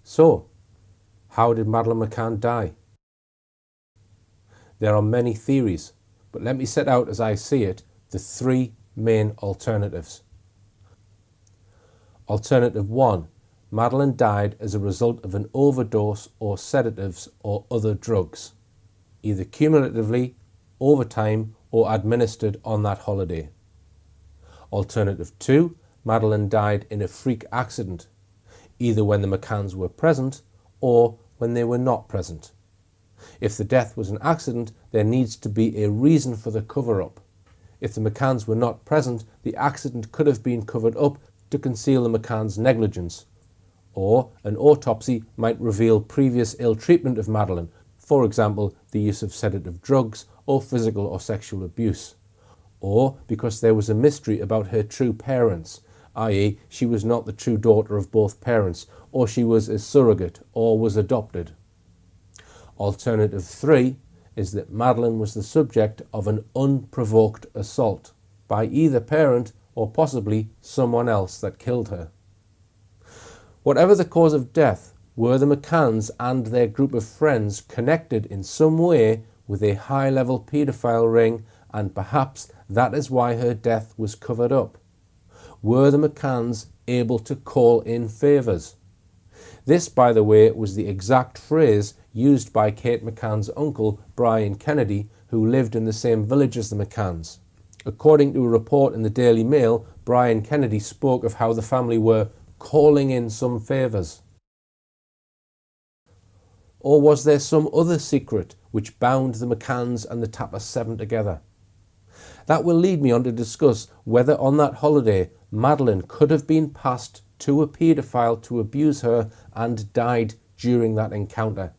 So, how did Madeleine McCAAN die? There are many theories, but let me set out as I see it the three main alternatives. Alternative 1. Madeleine died as a result of an overdose or sedatives or other drugs, either cumulatively, over time, or administered on that holiday. Alternative 2. Madeleine died in a freak accident, either when the McCAANs were present or when they were not present. If the death was an accident, there needs to be a reason for the cover-up. If the McCAANs were not present, the accident could have been covered up to conceal the McCAAN's negligence. Or an autopsy might reveal previous ill treatment of Madeleine, for example, the use of sedative drugs or physical or sexual abuse. Or because there was a mystery about her true parents, i.e. she was not the true daughter of both parents, or she was a surrogate or was adopted. Alternative 3 is that Madeleine was the subject of an unprovoked assault by either parent or possibly someone else that killed her. Whatever the cause of death, were the McCAANs and their group of friends connected in some way with a high-level paedophile ring, and perhaps that is why her death was covered up? Were the McCAANs able to call in favours? This, by the way, was the exact phrase used by Kate McCAAN's uncle, Brian Kennedy, who lived in the same village as the McCAANs. According to a report in the Daily Mail, Brian Kennedy spoke of how the family were calling in some favours. Or was there some other secret which bound the McCAANs and the Tapper 7 together? That will lead me on to discuss whether on that holiday Madeleine could have been passed to a paedophile to abuse her and died during that encounter.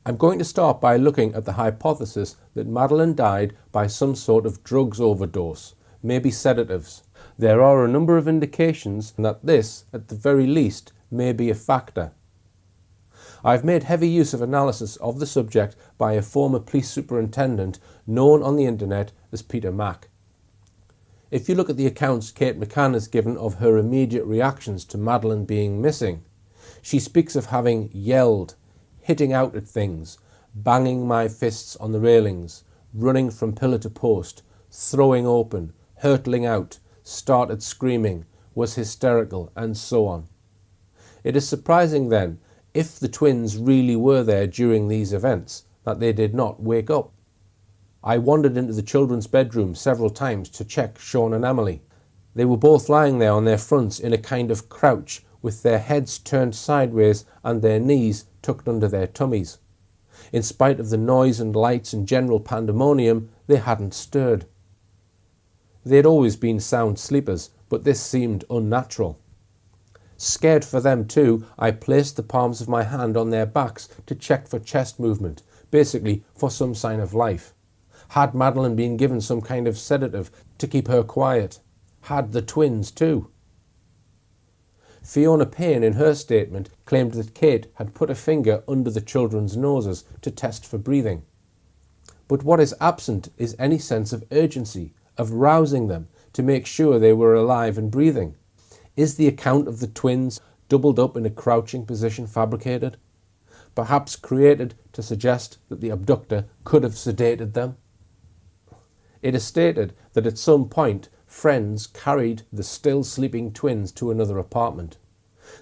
I'm going to start by looking at the hypothesis that Madeleine died by some sort of drugs overdose, maybe sedatives. There are a number of indications that this, at the very least, may be a factor. I've made heavy use of analysis of the subject by a former police superintendent known on the internet as Peter Mack. If you look at the accounts Kate McCAAN has given of her immediate reactions to Madeleine being missing, she speaks of having yelled, hitting out at things, banging my fists on the railings, running from pillar to post, throwing open, hurtling out, started screaming, was hysterical, and so on. It is surprising then, if the twins really were there during these events, that they did not wake up. I wandered into the children's bedroom several times to check Sean and Emily. They were both lying there on their fronts in a kind of crouch, with their heads turned sideways and their knees tucked under their tummies. In spite of the noise and lights and general pandemonium, they hadn't stirred. They had always been sound sleepers, but this seemed unnatural. Scared for them too, I placed the palms of my hand on their backs to check for chest movement, basically for some sign of life. Had Madeleine been given some kind of sedative to keep her quiet? Had the twins too? Fiona Payne in her statement claimed that Kate had put a finger under the children's noses to test for breathing. But what is absent is any sense of urgency, of rousing them to make sure they were alive and breathing. Is the account of the twins doubled up in a crouching position fabricated? Perhaps created to suggest that the abductor could have sedated them? It is stated that at some point friends carried the still sleeping twins to another apartment.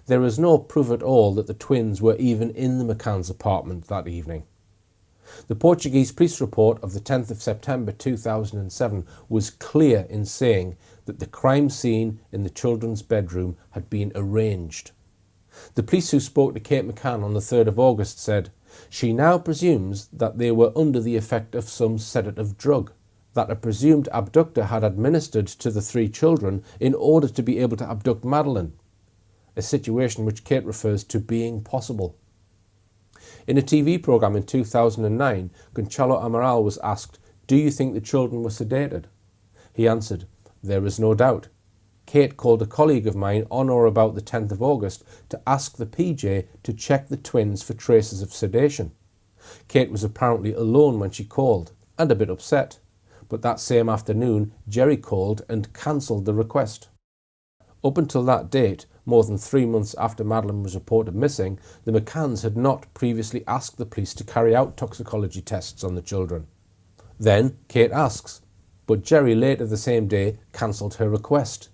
There is no proof at all that the twins were even in the McCAAN's apartment that evening. The Portuguese police report of the 10th of September 2007 was clear in saying that the crime scene in the children's bedroom had been arranged. The police who spoke to Kate McCAAN on the 3rd of August said, "She now presumes that they were under the effect of some sedative drug that a presumed abductor had administered to the 3 children in order to be able to abduct Madeleine," a situation which Kate refers to being possible. In a TV programme in 2009, Gonçalo Amaral was asked, "Do you think the children were sedated?" He answered, "There is no doubt. Kate called a colleague of mine on or about the 10th of August to ask the PJ to check the twins for traces of sedation. Kate was apparently alone when she called, and a bit upset. But that same afternoon, Jerry called and cancelled the request." Up until that date, more than 3 months after Madeline was reported missing, the McCaans had not previously asked the police to carry out toxicology tests on the children. Then Kate asks, but Jerry later the same day cancelled her request.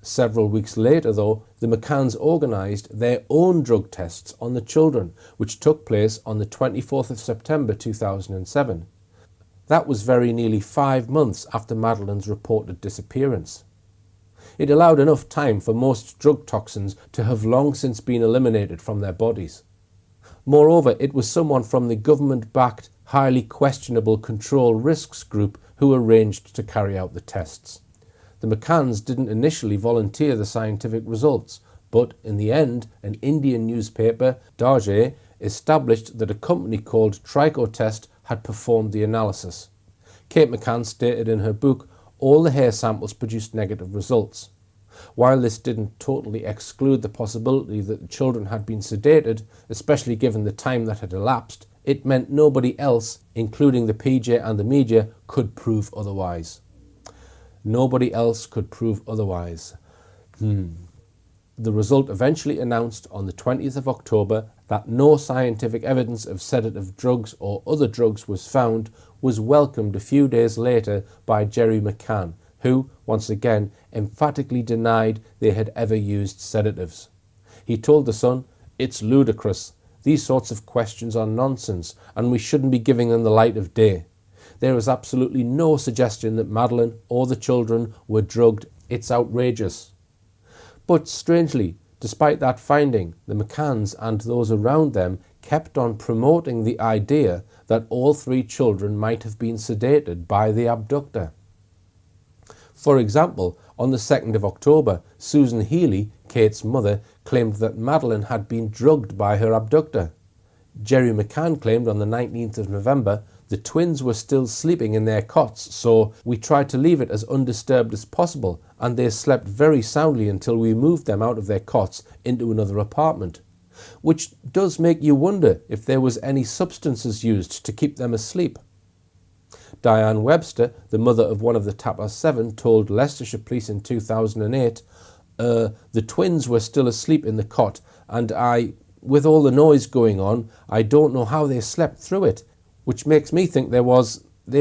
Several weeks later, though, the McCaans organised their own drug tests on the children, which took place on the 24th of September 2007. That was very nearly 5 months after Madeline's reported disappearance. It allowed enough time for most drug toxins to have long since been eliminated from their bodies. Moreover, it was someone from the government-backed, highly questionable Control Risks Group who arranged to carry out the tests. The McCaans didn't initially volunteer the scientific results, but in the end, an Indian newspaper, Dajé, established that a company called Tricotest had performed the analysis. Kate McCAAN stated in her book, all the hair samples produced negative results. While this didn't totally exclude the possibility that the children had been sedated, especially given the time that had elapsed, it meant nobody else, including the PJ and the media, could prove otherwise. Nobody else could prove otherwise. The result eventually announced on the 20th of October that no scientific evidence of sedative drugs or other drugs was found was welcomed a few days later by Jerry McCaAN, who, once again, emphatically denied they had ever used sedatives. He told The Sun, "It's ludicrous. These sorts of questions are nonsense, and we shouldn't be giving them the light of day. There is absolutely no suggestion that Madeline or the children were drugged. It's outrageous." But strangely, despite that finding, the McCaans and those around them kept on promoting the idea that all 3 children might have been sedated by the abductor. For example, on the 2nd of October, Susan Healy, Kate's mother, claimed that Madeline had been drugged by her abductor. Jerry McCaAN claimed on the 19th of November the twins were still sleeping in their cots, so we tried to leave it as undisturbed as possible, and they slept very soundly until we moved them out of their cots into another apartment. Which does make you wonder if there was any substances used to keep them asleep. Diane Webster, the mother of one of the Tapper 7, told Leicestershire Police in 2008, the twins were still asleep in the cot, and with all the noise going on, I don't know how they slept through it, which makes me think they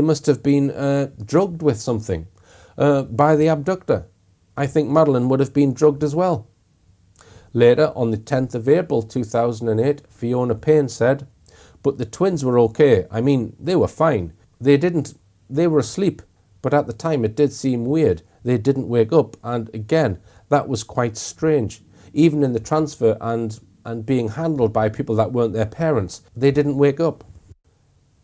must have been drugged with something by the abductor. I think Madeline would have been drugged as well. Later, on the 10th of April 2008, Fiona Payne said, "But the twins were okay. I mean, they were fine. They were asleep, but at the time it did seem weird. They didn't wake up, and again, that was quite strange. Even in the transfer and being handled by people that weren't their parents, they didn't wake up."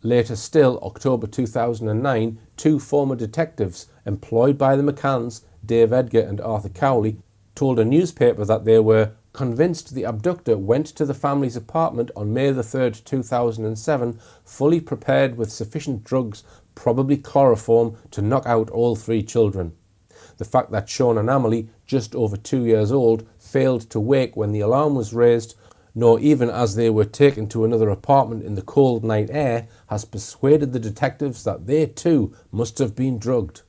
Later still, October 2009, 2 former detectives employed by the McCaans, Dave Edgar and Arthur Cowley, told a newspaper that they were convinced the abductor went to the family's apartment on May the 3rd, 2007, fully prepared with sufficient drugs, probably chloroform, to knock out all 3 children. The fact that Sean and Amelie, just over 2 years old, failed to wake when the alarm was raised, nor even as they were taken to another apartment in the cold night air, has persuaded the detectives that they too must have been drugged.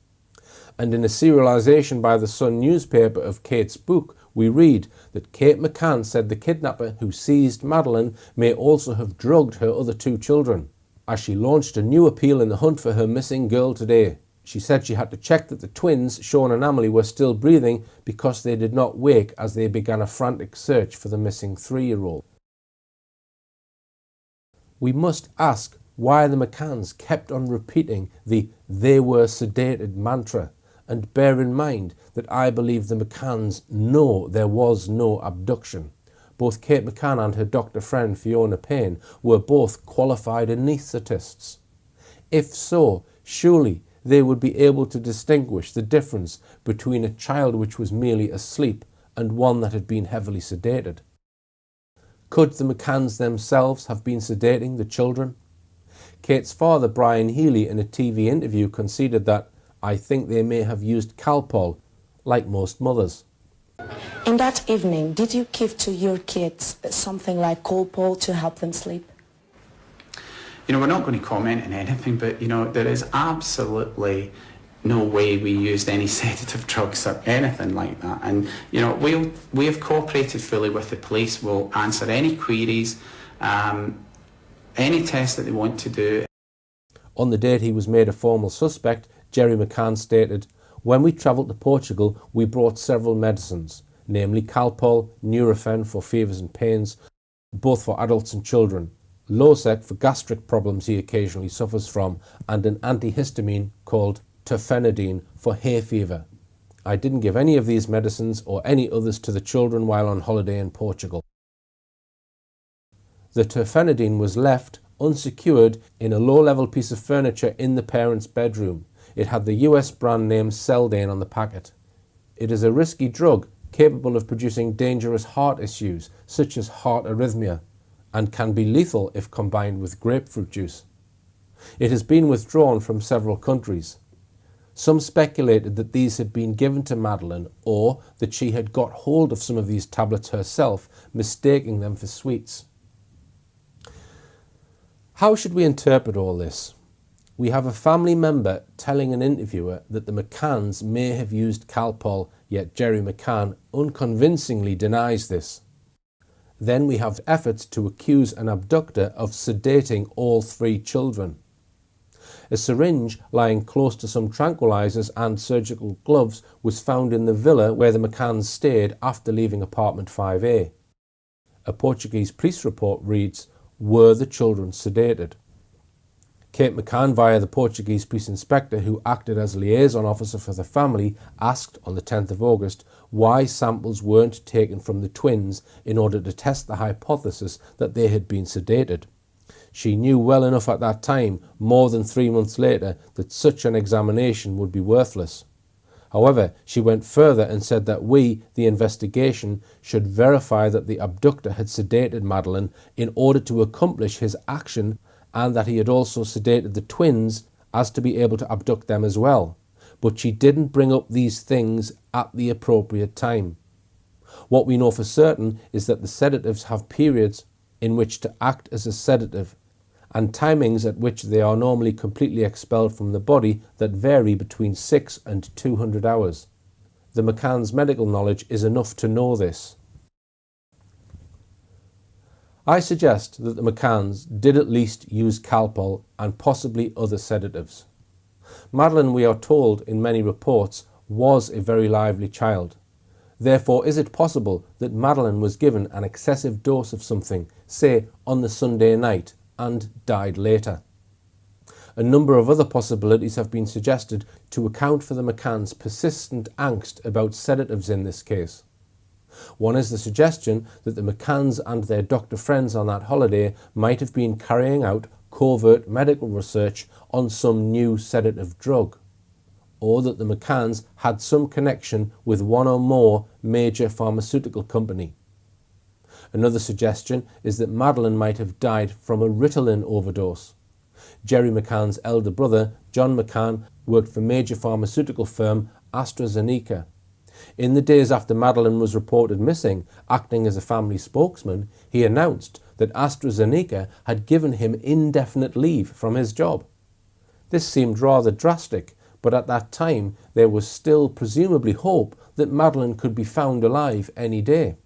And in a serialisation by the Sun newspaper of Kate's book, we read that Kate McCAAN said the kidnapper who seized Madeline may also have drugged her other 2 children, as she launched a new appeal in the hunt for her missing girl today. She said she had to check that the twins, Sean and Amelie, were still breathing because they did not wake as they began a frantic search for the missing 3-year-old. We must ask why the McCaans kept on repeating the "they were sedated" mantra, and bear in mind that I believe the McCaans know there was no abduction. Both Kate McCAAN and her doctor friend Fiona Payne were both qualified anaesthetists. If so, surely they would be able to distinguish the difference between a child which was merely asleep and one that had been heavily sedated. Could the McCaans themselves have been sedating the children? Kate's father, Brian Healy, in a TV interview conceded that, "I think they may have used Calpol, like most mothers." In that evening, did you give to your kids something like Calpol to help them sleep? We're not going to comment on anything, but, there is absolutely no way we used any sedative drugs or anything like that. And, you know, we have cooperated fully with the police. We'll answer any queries, any tests that they want to do. On the date he was made a formal suspect, Jerry McCAAN stated, "When we travelled to Portugal, we brought several medicines, namely Calpol, Nurofen for fevers and pains, both for adults and children, Losec for gastric problems he occasionally suffers from, and an antihistamine called terfenadine for hay fever. I didn't give any of these medicines or any others to the children while on holiday in Portugal." The terfenadine was left unsecured in a low-level piece of furniture in the parents' bedroom. It had the US brand name Seldane on the packet. It is a risky drug capable of producing dangerous heart issues such as heart arrhythmia, and can be lethal if combined with grapefruit juice. It has been withdrawn from several countries. Some speculated that these had been given to Madeleine, or that she had got hold of some of these tablets herself, mistaking them for sweets. How should we interpret all this? We have a family member telling an interviewer that the McCAANs may have used Calpol, yet Jerry McCAAN unconvincingly denies this. Then we have efforts to accuse an abductor of sedating all 3 children. A syringe lying close to some tranquilizers and surgical gloves was found in the villa where the McCAANs stayed after leaving apartment 5A. A Portuguese police report reads, "Were the children sedated?" Kate McCann, via the Portuguese police inspector who acted as liaison officer for the family, asked on the 10th of August why samples weren't taken from the twins in order to test the hypothesis that they had been sedated. She knew well enough at that time, more than 3 months later, that such an examination would be worthless. However, she went further and said that we, the investigation, should verify that the abductor had sedated Madeleine in order to accomplish his action, and that he had also sedated the twins as to be able to abduct them as well. But she didn't bring up these things at the appropriate time. What we know for certain is that the sedatives have periods in which to act as a sedative, and timings at which they are normally completely expelled from the body that vary between 6 and 200 hours. The McCAAN's medical knowledge is enough to know this. I suggest that the McCAANs did at least use Calpol and possibly other sedatives. Madeleine, we are told in many reports, was a very lively child. Therefore, is it possible that Madeleine was given an excessive dose of something, say on the Sunday night, and died later? A number of other possibilities have been suggested to account for the McCAAN's persistent angst about sedatives in this case. One is the suggestion that the McCAANs and their doctor friends on that holiday might have been carrying out covert medical research on some new sedative drug, or that the McCAANs had some connection with one or more major pharmaceutical company. Another suggestion is that Madeleine might have died from a Ritalin overdose. Jerry McCAAN's elder brother, John McCAAN, worked for major pharmaceutical firm AstraZeneca. In the days after Madeleine was reported missing, acting as a family spokesman, he announced that AstraZeneca had given him indefinite leave from his job. This seemed rather drastic, but at that time there was still presumably hope that Madeleine could be found alive any day.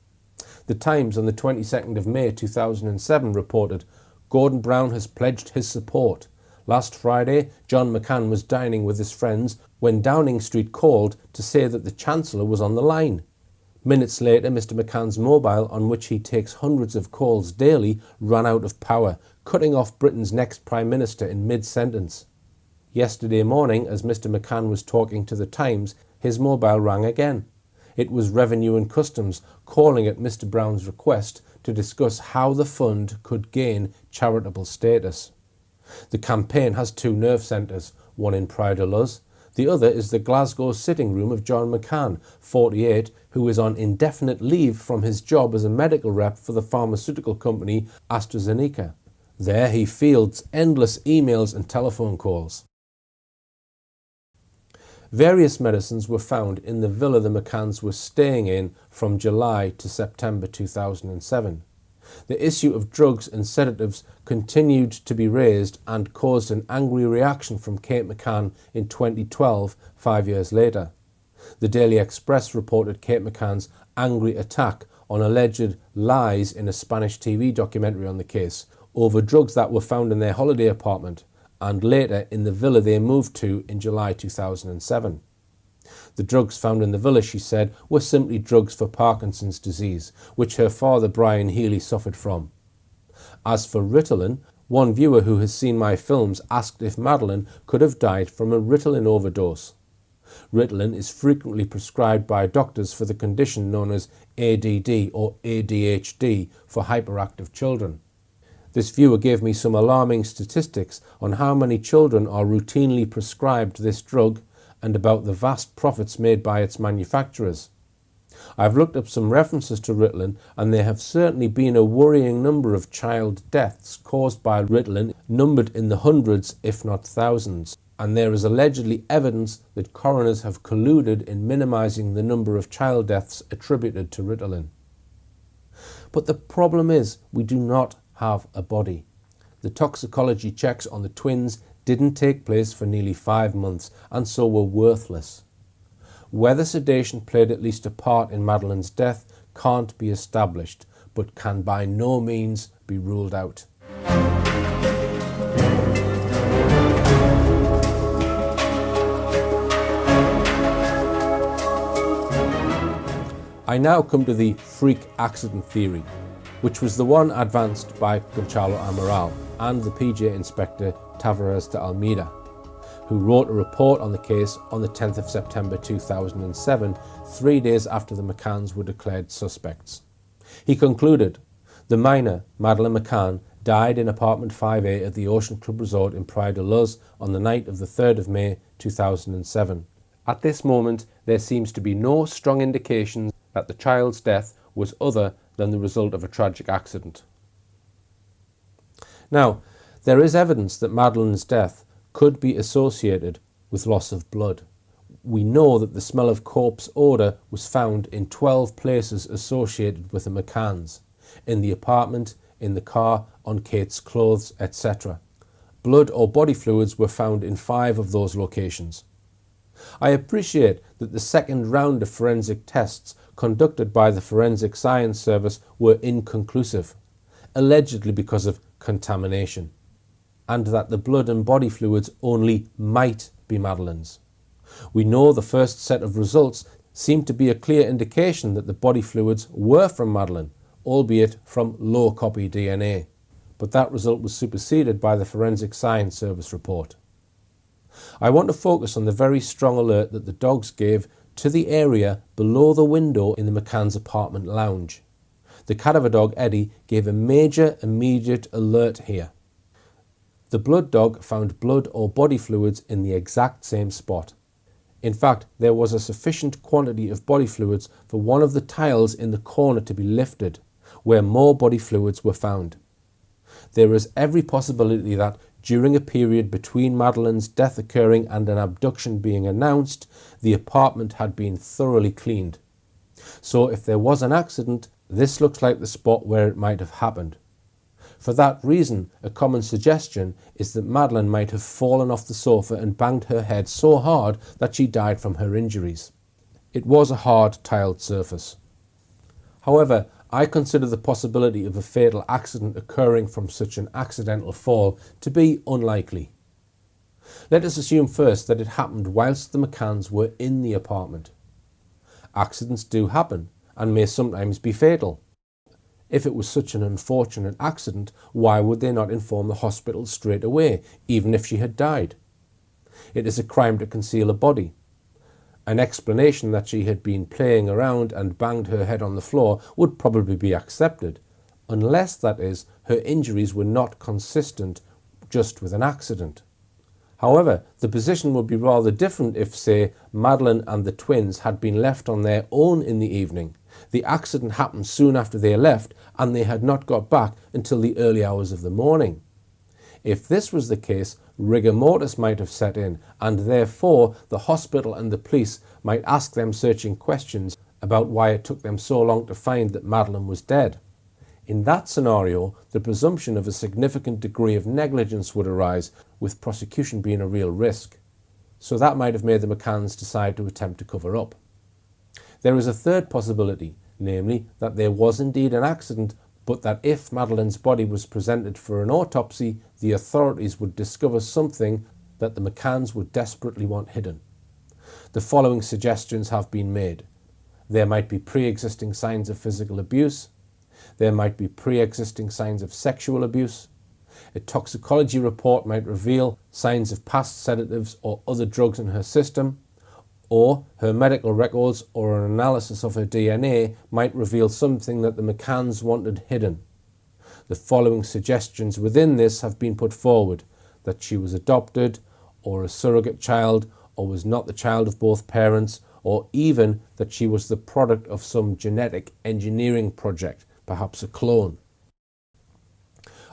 The Times on the 22nd of May 2007 reported, "Gordon Brown has pledged his support. Last Friday, John McCAAN was dining with his friends when Downing Street called to say that the Chancellor was on the line. Minutes later, Mr McCAAN's mobile, on which he takes hundreds of calls daily, ran out of power, cutting off Britain's next Prime Minister in mid-sentence. Yesterday morning, as Mr McCAAN was talking to the Times, his mobile rang again. It was Revenue and Customs calling at Mr Brown's request to discuss how the fund could gain charitable status. The campaign has 2 nerve centres, one in Pride of Luz. The other is the Glasgow sitting room of John McCAAN, 48, who is on indefinite leave from his job as a medical rep for the pharmaceutical company AstraZeneca. There he fields endless emails and telephone calls." Various medicines were found in the villa the McCAANs were staying in from July to September 2007. The issue of drugs and sedatives continued to be raised and caused an angry reaction from Kate McCAAN in 2012, 5 years later. The Daily Express reported Kate McCAAN's angry attack on alleged lies in a Spanish TV documentary on the case over drugs that were found in their holiday apartment and later in the villa they moved to in July 2007. The drugs found in the villa, she said, were simply drugs for Parkinson's disease, which her father Brian Healy suffered from. As for Ritalin, one viewer who has seen my films asked if Madeleine could have died from a Ritalin overdose. Ritalin is frequently prescribed by doctors for the condition known as ADD or ADHD for hyperactive children. This viewer gave me some alarming statistics on how many children are routinely prescribed this drug and about the vast profits made by its manufacturers. I've looked up some references to Ritalin, and there have certainly been a worrying number of child deaths caused by Ritalin, numbered in the hundreds if not thousands, and there is allegedly evidence that coroners have colluded in minimising the number of child deaths attributed to Ritalin. But the problem is we do not have a body. The toxicology checks on the twins didn't take place for nearly 5 months and so were worthless. Whether sedation played at least a part in Madeleine's death can't be established, but can by no means be ruled out. I now come to the freak accident theory, which was the one advanced by Gonçalo Amaral and the PJ inspector Tavares de Almeida, who wrote a report on the case on the 10th of September 2007, 3 days after the McCAANs were declared suspects. He concluded, the minor, Madeleine McCAAN, died in apartment 5A at the Ocean Club Resort in Praia de Luz on the night of the 3rd of May 2007. At this moment, there seems to be no strong indications that the child's death was other than the result of a tragic accident. Now, there is evidence that Madeleine's death could be associated with loss of blood. We know that the smell of corpse odour was found in 12 places associated with the McCAANs, in the apartment, in the car, on Kate's clothes, etc. Blood or body fluids were found in 5 of those locations. I appreciate that the second round of forensic tests conducted by the Forensic Science Service were inconclusive, allegedly because of contamination, and that the blood and body fluids only might be Madeleine's. We know the first set of results seemed to be a clear indication that the body fluids were from Madeleine, albeit from low copy DNA, but that result was superseded by the Forensic Science Service report. I want to focus on the very strong alert that the dogs gave to the area below the window in the McCAAN's apartment lounge. The cadaver dog Eddie gave a major immediate alert here. The blood dog found blood or body fluids in the exact same spot. In fact, there was a sufficient quantity of body fluids for one of the tiles in the corner to be lifted, where more body fluids were found. There is every possibility that, during a period between Madeleine's death occurring and an abduction being announced, the apartment had been thoroughly cleaned. So if there was an accident, this looks like the spot where it might have happened. For that reason, a common suggestion is that Madeleine might have fallen off the sofa and banged her head so hard that she died from her injuries. It was a hard tiled surface. However, I consider the possibility of a fatal accident occurring from such an accidental fall to be unlikely. Let us assume first that it happened whilst the McCAANs were in the apartment. Accidents do happen and may sometimes be fatal. If it was such an unfortunate accident, why would they not inform the hospital straight away, even if she had died? It is a crime to conceal a body. An explanation that she had been playing around and banged her head on the floor would probably be accepted, unless, that is, her injuries were not consistent just with an accident. However, the position would be rather different if, say, Madeleine and the twins had been left on their own in the evening. The accident happened soon after they left and they had not got back until the early hours of the morning. If this was the case, rigor mortis might have set in, and therefore the hospital and the police might ask them searching questions about why it took them so long to find that Madeleine was dead. In that scenario, the presumption of a significant degree of negligence would arise, with prosecution being a real risk. So that might have made the McCanns decide to attempt to cover up. There is a third possibility, namely that there was indeed an accident, but that if Madeline's body was presented for an autopsy, the authorities would discover something that the McCanns would desperately want hidden. The following suggestions have been made. There might be pre-existing signs of physical abuse. There might be pre-existing signs of sexual abuse. A toxicology report might reveal signs of past sedatives or other drugs in her system, or her medical records or an analysis of her DNA might reveal something that the McCanns wanted hidden. The following suggestions within this have been put forward: that she was adopted, or a surrogate child, or was not the child of both parents, or even that she was the product of some genetic engineering project, perhaps a clone.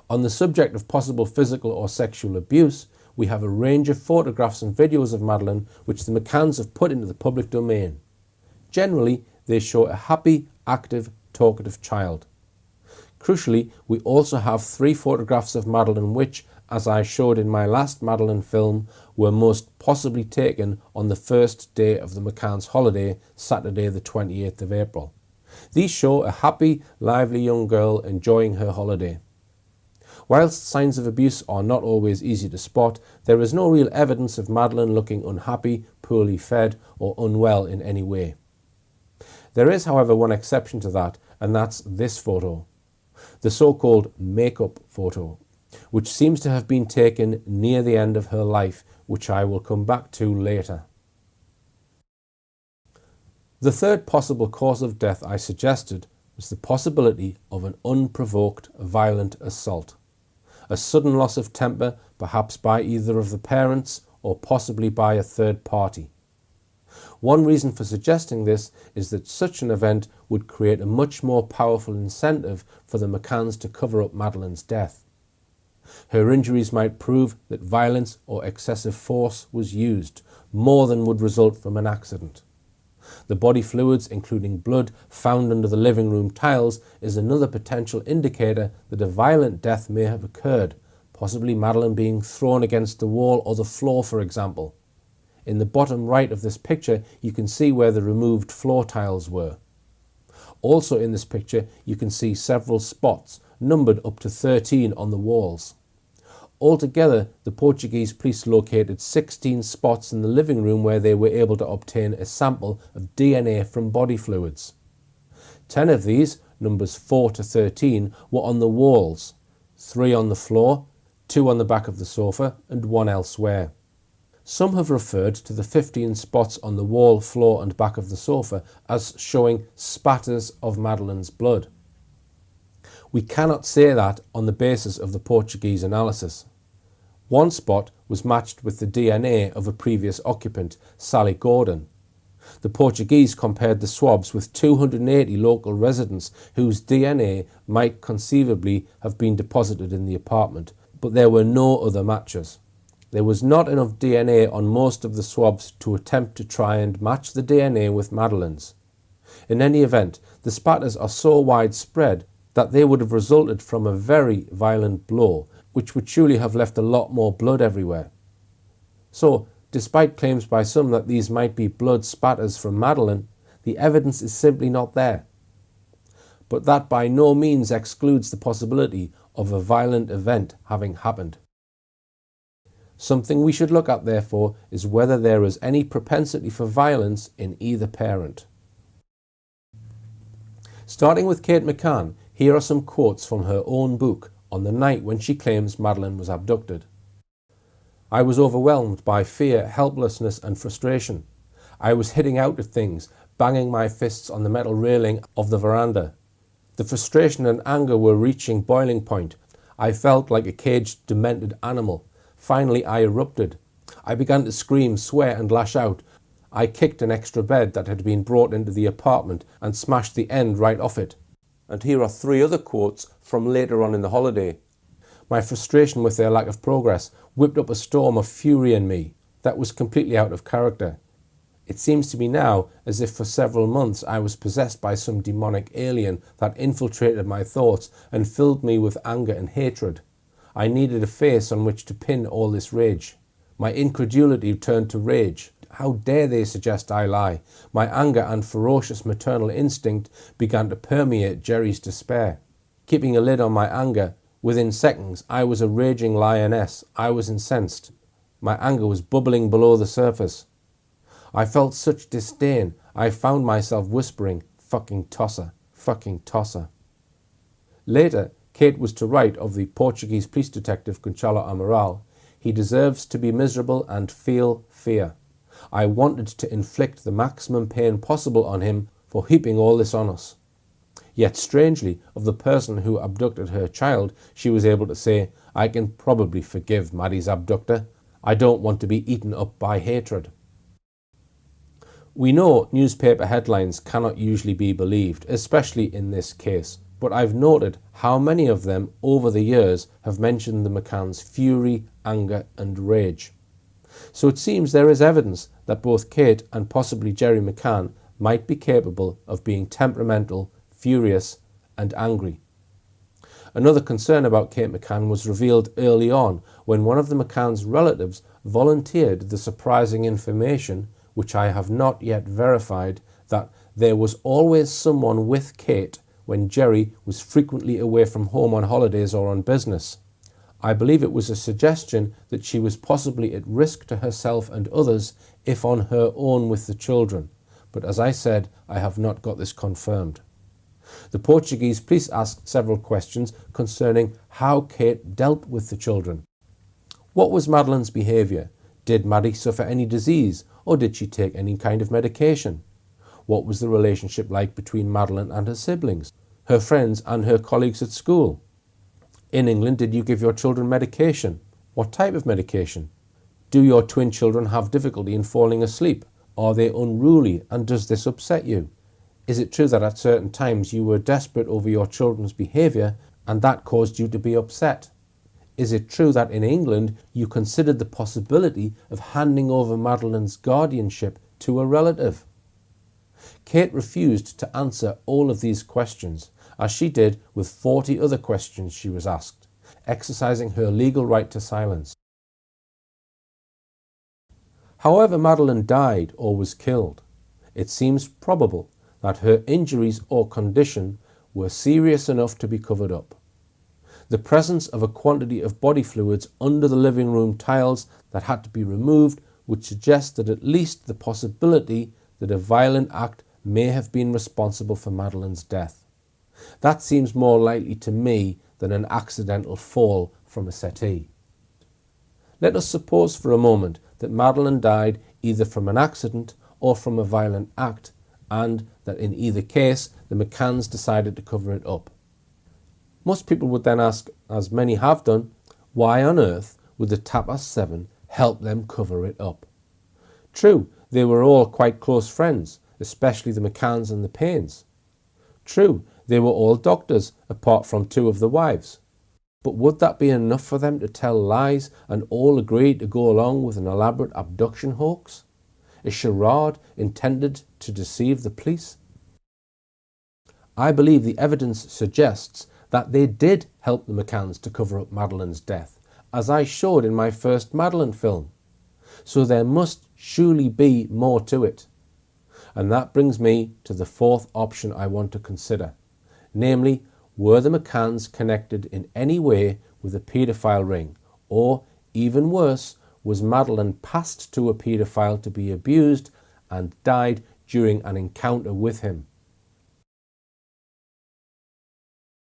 On the subject of possible physical or sexual abuse, we have a range of photographs and videos of Madeline which the McCanns have put into the public domain. Generally, they show a happy, active, talkative child. Crucially, we also have 3 photographs of Madeline which, as I showed in my last Madeline film, were most possibly taken on the first day of the McCann's holiday, Saturday the 28th of April. These show a happy, lively young girl enjoying her holiday. Whilst signs of abuse are not always easy to spot, there is no real evidence of Madeline looking unhappy, poorly fed, or unwell in any way. There is, however, one exception to that, and that's this photo, the so-called makeup photo, which seems to have been taken near the end of her life, which I will come back to later. The third possible cause of death I suggested was the possibility of an unprovoked violent assault. A sudden loss of temper, perhaps by either of the parents or possibly by a third party. One reason for suggesting this is that such an event would create a much more powerful incentive for the McCanns to cover up Madeline's death. Her injuries might prove that violence or excessive force was used, more than would result from an accident. The body fluids, including blood, found under the living room tiles is another potential indicator that a violent death may have occurred, possibly Madeline being thrown against the wall or the floor, for example. In the bottom right of this picture, you can see where the removed floor tiles were. Also in this picture, you can see several spots, numbered up to 13 on the walls. Altogether, the Portuguese police located 16 spots in the living room where they were able to obtain a sample of DNA from body fluids. 10 of these, numbers 4 to 13, were on the walls, 3 on the floor, 2 on the back of the sofa, and 1 elsewhere. Some have referred to the 15 spots on the wall, floor, and back of the sofa as showing spatters of Madeline's blood. We cannot say that on the basis of the Portuguese analysis. One spot was matched with the DNA of a previous occupant, Sally Gordon. The Portuguese compared the swabs with 280 local residents whose DNA might conceivably have been deposited in the apartment, but there were no other matches. There was not enough DNA on most of the swabs to attempt to try and match the DNA with Madeline's. In any event, the spatters are so widespread that they would have resulted from a very violent blow, which would surely have left a lot more blood everywhere. So, despite claims by some that these might be blood spatters from Madeline, the evidence is simply not there. But that by no means excludes the possibility of a violent event having happened. Something we should look at, therefore, is whether there is any propensity for violence in either parent. Starting with Kate McCann, here are some quotes from her own book on the night when she claims Madeline was abducted. "I was overwhelmed by fear, helplessness and frustration. I was hitting out at things, banging my fists on the metal railing of the veranda. The frustration and anger were reaching boiling point. I felt like a caged, demented animal. Finally, I erupted. I began to scream, swear and lash out. I kicked an extra bed that had been brought into the apartment and smashed the end right off it." And here are 3 other quotes from later on in the holiday. "My frustration with their lack of progress whipped up a storm of fury in me that was completely out of character. It seems to me now as if for several months I was possessed by some demonic alien that infiltrated my thoughts and filled me with anger and hatred. I needed a face on which to pin all this rage. My incredulity turned to rage. How dare they suggest I lie? My anger and ferocious maternal instinct began to permeate Jerry's despair. Keeping a lid on my anger, within seconds I was a raging lioness. I was incensed. My anger was bubbling below the surface. I felt such disdain, I found myself whispering, "Fucking tosser, fucking tosser." Later, Kate was to write of the Portuguese police detective Gonçalo Amaral, "He deserves to be miserable and feel fear. I wanted to inflict the maximum pain possible on him for heaping all this on us." Yet strangely, of the person who abducted her child, she was able to say, "I can probably forgive Maddie's abductor. I don't want to be eaten up by hatred." We know newspaper headlines cannot usually be believed, especially in this case, but I've noted how many of them over the years have mentioned the McCaans' fury, anger and rage. So it seems there is evidence that both Kate and possibly Jerry McCAAN might be capable of being temperamental, furious and angry. Another concern about Kate McCAAN was revealed early on when one of the McCaans' relatives volunteered the surprising information, which I have not yet verified, that there was always someone with Kate when Jerry was frequently away from home on holidays or on business. I believe it was a suggestion that she was possibly at risk to herself and others if on her own with the children, but as I said, I have not got this confirmed. The Portuguese police asked several questions concerning how Kate dealt with the children. What was Madeline's behaviour? Did Maddie suffer any disease, or did she take any kind of medication? What was the relationship like between Madeline and her siblings, her friends and her colleagues at school? In England, did you give your children medication? What type of medication? Do your twin children have difficulty in falling asleep? Are they unruly, and does this upset you? Is it true that at certain times you were desperate over your children's behaviour and that caused you to be upset? Is it true that in England you considered the possibility of handing over Madeline's guardianship to a relative? Kate refused to answer all of these questions, as she did with 40 other questions she was asked, exercising her legal right to silence. However Madeline died or was killed, it seems probable that her injuries or condition were serious enough to be covered up. The presence of a quantity of body fluids under the living room tiles that had to be removed would suggest that at least the possibility that a violent act may have been responsible for Madeline's death. That seems more likely to me than an accidental fall from a settee. Let us suppose for a moment that Madeline died either from an accident or from a violent act, and that in either case the McCaans decided to cover it up. Most people would then ask, as many have done, why on earth would the Tapas 7 help them cover it up? True, they were all quite close friends, especially the McCaans and the Paynes. True, they were all doctors, apart from two of the wives. But would that be enough for them to tell lies and all agree to go along with an elaborate abduction hoax? A charade intended to deceive the police? I believe the evidence suggests that they did help the McCaans to cover up Madeline's death, as I showed in my first Madeline film. So there must surely be more to it. And that brings me to the fourth option I want to consider. Namely, were the McCaans connected in any way with a paedophile ring? Or, even worse, was Madeline passed to a paedophile to be abused and died during an encounter with him?